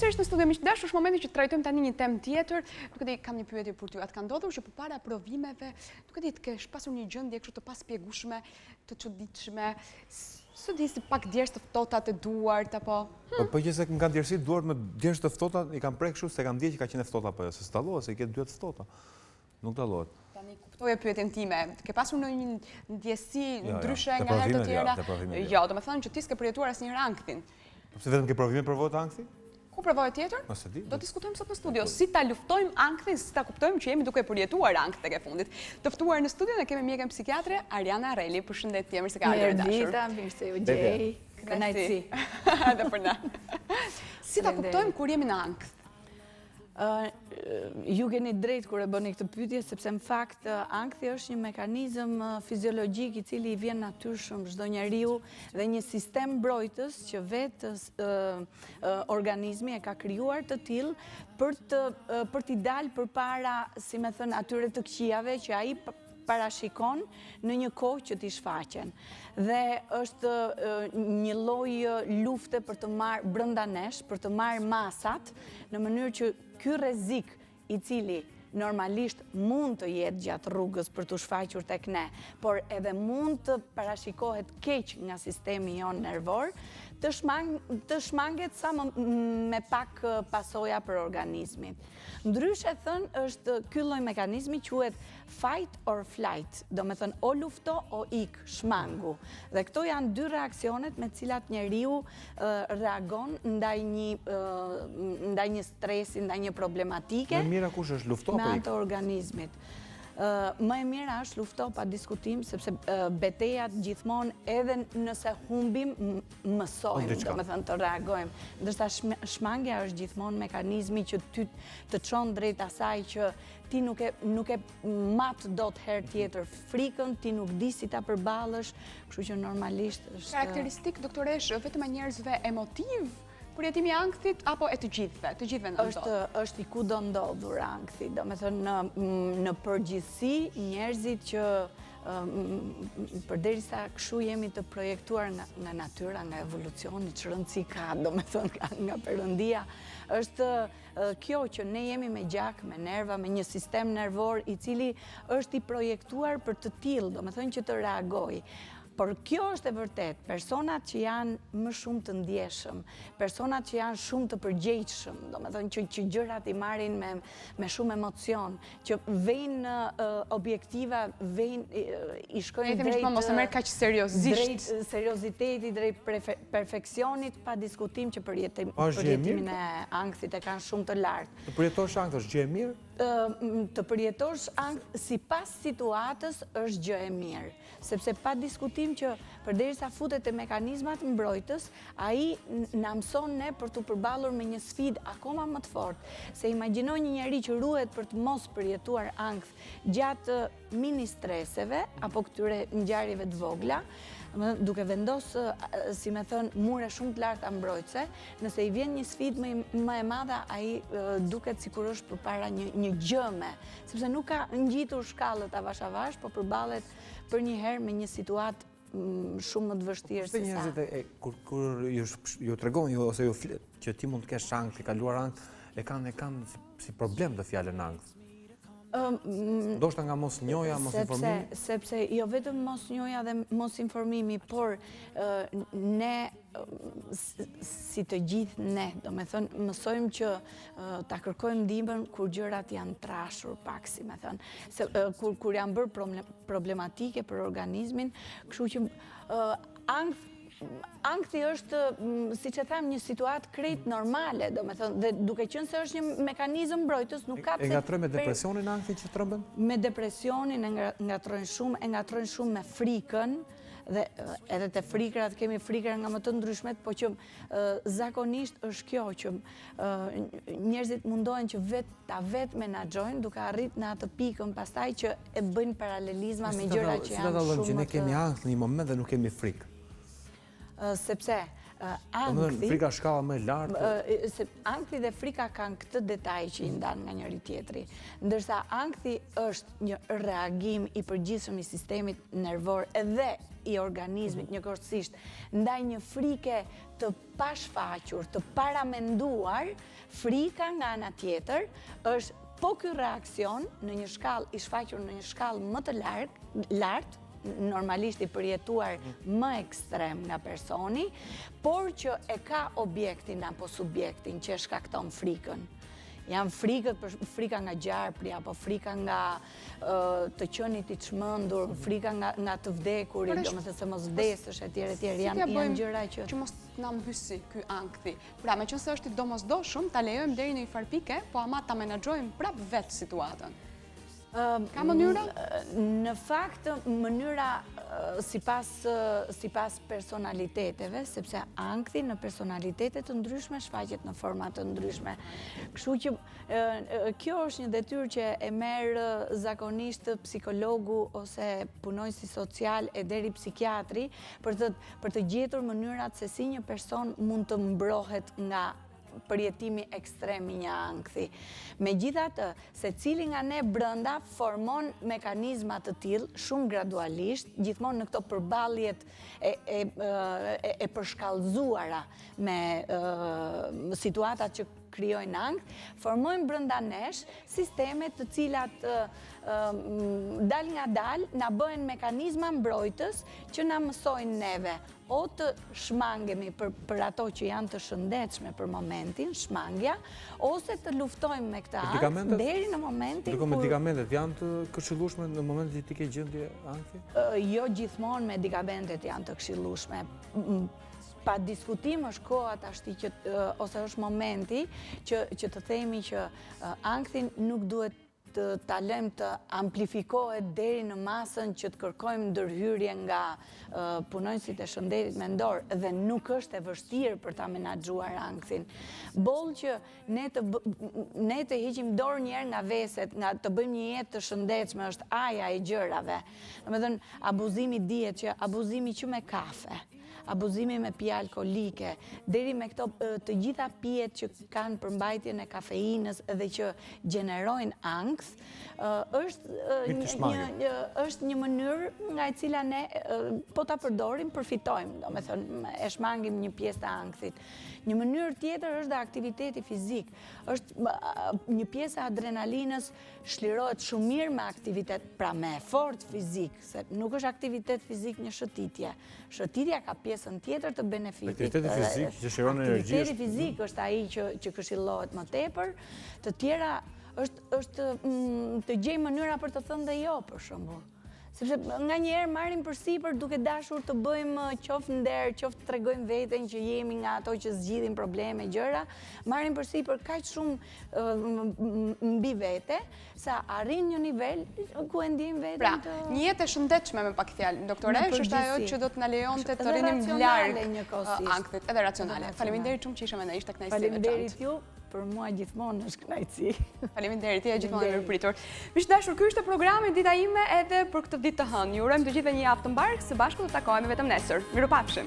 sërish në studio miq dashur, është momenti që trajtojmë tani një temë tjetër. Nuk e di, kam një pyetje për ty. Atë ka ndodhur që përpara provimeve, nuk e di, të kesh pasur një gjendje kështu të paspjegueshme, të çuditshme, së di si pak djersh të ftohta të duart apo Po që se më kanë djersit duart me djersh të ftohta, i kam prek kështu se kam ndjeq që ka qenë ftohta apo jo, se s'dallohet se i ke dyert ftohta. Nuk dallohet. Tani kuptoj pyetjen time. Ke pasur ndonjë ndjesi ndryshe nga herë të tjera? Jo, domethënë që ti s'ke përjetuar asnjëherë ankthin. Pse vetëm ke provime provohet ankthi? Ku provohet tjetër? Do të diskutojmë sot në studio. Si ta luftojmë ankthin, si ta kuptojmë që jemi duke përjetuar ankth tek e fundit. Të ftuar në studio ne kemi mjekën psikiatre Ariana Reli. Përshëndetje, mirë se ka ardhur dashur. Mirë se u gjej. Kënaqësi. Edhe për na. Si ta kuptojmë kur jemi në ankth? Ju keni drejt kur e bëni këtë pyetje, sepse në fakt ankthi është një mekanizëm fiziologjik i cili i vjen natyrshëm çdo njeriu dhe një sistem mbrojtës që vetë organizmi e ka krijuar të tillë për t'i dalë përpara, si më thënë, atyre të këqijave që ai parashikon në një kohë që t'i shfaqen. Dhe është një lloj lufte për të marrë brenda nesh, për të marrë masat, në mënyrë që ky rrezik i cili normalisht mund të jetë gjatë rrugës për të shfaqur tek ne, por edhe mund të parashikohet keq nga sistemi jon nervor, të shmanget sa me pak pasoja për organizmin. Ndryshe thënë është ky lloj mekanizmi quhet fight or flight, do me thënë o lufto o ik, shmangu. Dhe këto janë dy reakcionet me cilat njeriu reagon ndaj një stresi, ndaj një problematike. Më mira kush është lufto apo ik? Me anë të organizmit. Më e mira është lufto pa diskutim, sepse betejat gjithmonë edhe nëse humbim mësojmë, do me thënë të reagojmë. Ndërsa shmangja është gjithmonë mekanizmi që ty të çon drejt asaj që ti nuk e mat dot herë tjetër frikën, ti nuk di si ta përballesh, kështu që normalisht është karakteristik doktoresh vetëm e njerëzve emotiv përjetimi i ankthit apo e të gjithëve ndodh? Është i kudo ndodhur ankthi, do me thënë në përgjithësi njerëzit që përderisa kështu jemi të projektuar nga natyra, nga evolucioni, që rëndësi ka, do me thënë nga Perëndia, është kjo që ne jemi me gjak, me nerva, me një sistem nervor i cili është i projektuar për të tillë, do me thënë që të reagoj. Por kjo është e vërtet, personat që janë më shumë të ndjeshëm, personat që janë shumë të përgjegjshëm, do me thënë që gjërat i marrin me shumë emocion, që vejnë objektiva, i shkojnë drejt serioziteti, drejt perfeksionit, pa diskutim që përjetimin e ankthit e kanë shumë të lartë. Të përjetosh ankth është gjë e mirë? Të përjetosh ankth sipas situatës është gjë e mirë, sepse pa diskutim që përderisa futet te mekanizmat mbrojtës, ai na mëson ne për të përballur me një sfidë akoma më të fortë. Se imagjino një njeri që ruhet për të mos përjetuar ankth gjatë mini streseve apo këtyre ngjarjeve të vogla, duke vendosë, si me thënë, mure shumë të larta mbrojtëse, nëse i vjen një sfidë më e madhe, ai duket sikur është përpara një gjëme, sepse nuk ka ngjitur shkallët avash avash, po përballet për një herë me një situatë shumë më të vështirë se sa. Njerëzit kur ju tregon ose ju flet që ti mund të kesh ankth, i kaluar ankth, e kanë si problem të fjalën ankth. Ndoshta nga mos njohja, mos informimi? Sepse jo vetëm mos njohja dhe mos informimi, por ne, si të gjithë ne, do me thënë, mësojmë që ta kërkojmë ndihmën kur gjërat janë trashur pak, si me thënë, kur janë bërë problematike për organizmin, kështu që ankthi është, siç e tham, një situatë krejt normale, do me thënë, dhe duke qenë se është një mekanizëm mbrojtës, nuk ka pse. E ngatrojnë me depresionin ankthi që trembën? Me depresionin e ngatrojnë shumë me frikën, dhe edhe te frikrat kemi frikra nga më të ndryshmet, po që zakonisht është kjo që njerëzit mundohen që ta vetë menaxhojnë duke arrit në atë pikën pastaj që e bëjnë paralelizma me gjëra që janë shumë që ne kemi ankth në një moment dhe nuk kemi frikë. Sepse ankthi... Frika shkalla më e lartë? Se ankthi dhe frika kanë këtë detaj që i ndanë nga njëri tjetri. Ndërsa ankthi është një reagim i përgjithshëm i sistemit nervor edhe i organizmit njëkohësisht ndaj një frike të pashfaqur, të paramenduar. Frika nga ana tjetër është po ky reakcion në një shkallë i shfaqur në një shkallë më të lartë, normalisht i përjetuar më ekstrem nga personi, por që e ka objektin apo subjektin që e shkakton frikën. Janë frika nga gjarpri, apo frika nga të qenit i çmendur, frika nga të vdekurit, domethënë se mos vdesësh etj. Janë gjëra që mos na mbysi ky ankthi. Pra, meqense është i domosdoshëm, ta lejojmë deri në një farë pike, po ama ta menaxhojmë prap vetë situatën. Ka mënyra? Në fakt, mënyra sipas personaliteteve, sepse ankthi në personalitete të ndryshme shfaqet në forma të ndryshme. Kështu që kjo është një detyrë që e merr zakonisht psikologu ose punojësi social e deri psikiatri për të gjetur mënyrat se si një person mund të mbrohet nga përjetimi ekstrem i një ankthi. Megjithatë, secili nga ne brenda formon mekanizma të tillë shumë gradualisht, gjithmonë në këto përballjet e përshkallëzuara me situatat që krijojnë ankth, formojnë brenda nesh sisteme të cilat dal nga dal na bëhen mekanizma mbrojtës që na mësojnë neve o të shmangemi për ato që janë të shëndetshme për momentin, shmangja, ose të luftojmë me këta ankth deri në momentin kur... Medikamentet janë të këshillueshme në momentin që ti ke gjendje ankthi? Jo gjithmonë medikamentet janë të këshillueshme. Pa diskutim është koha tashti ose është momenti që të themi që ankthin nuk duhet ta lëmë të amplifikohet deri në masën që të kërkojmë ndërhyrje nga punonjësit e shëndetit mendor dhe nuk është e vështirë për ta menaxhuar ankthin. Boll që ne të heqim dorë një herë nga veset, nga të bëjmë një jetë të shëndetshme është aja e gjërave. Domethënë abuzimi dihet që abuzimi që me kafe, abuzimi me pije alkolike, deri me këto të gjitha pijet që kanë përmbajtjen e kafeinës dhe që gjenerojnë ankth, është një mënyrë nga e cila ne po ta përdorim përfitojmë, domethënë e shmangim një pjesë të ankthit. Një mënyrë tjetër është dhe aktiviteti fizik. Është një pjesë e adrenalinës shlirohet shumë mirë me aktivitet, pra me efort fizik, se nuk është aktivitet fizik një shëtitje. Shëtitja ka pjesën tjetër të benefitit. Aktiviteti fizik që shëron energji. Aktiviteti fizik është ai që këshillohet më tepër, të tjera është të gjej mënyra për të thënë dhe jo, për shembull. Sepse nga njerë marrim përsipër duke dashur të bëjmë qoftë nder, qoftë të tregojmë veten që jemi nga ato që zgjidhin probleme, gjëra, marrim përsipër kaq shumë mbi vete, sa arrin një nivel ku e ndjejmë veten të... Pra, një jetë e shëndetshme me pak fjalë, doktoresh, është ajo që do të na lejonte të rinim larg ankthit, edhe racionale. Faleminderit shumë që ishe me ne, ishte kënaqësi veçantë. Faleminderit ju. Për mua gjithmonë është kënaqësi. Faleminderit, ti je gjithmonë e mirëpritur. Miq dashur, ky ishte programi Dita ime edhe për këtë ditë të hënë. Ju urojmë të gjithëve një javë të mbarë, së bashku do të takohemi vetëm nesër. Mirupafshim.